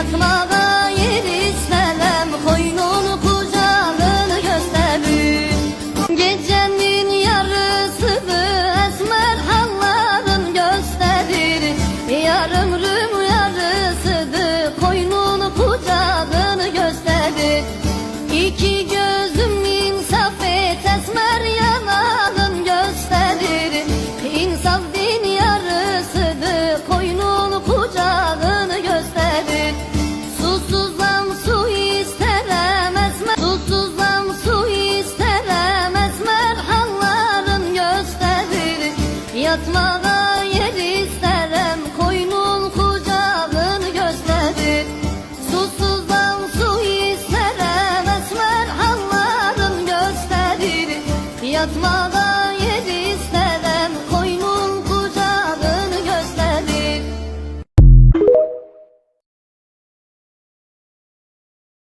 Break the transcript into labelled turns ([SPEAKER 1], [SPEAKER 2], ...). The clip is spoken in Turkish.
[SPEAKER 1] Yatmağa yer istemem, koynun kucağını gösterir. Gecenin yarısını esmer halların gösterir. Yar ömrüm yarısıdır, koynun kucağını gösterir. İki gözüm insaf et, esmer yanağın gösterir. İnsaf din yarısıdır, koynun kucağını gösterir. Susuzam su isterem esmer, susuzam su isterem esmer halların gösterir. Yatmağa yer isterem, koynun kucağını gösterir. Susuzam su isterem esmer halların gösterir. Yatmağa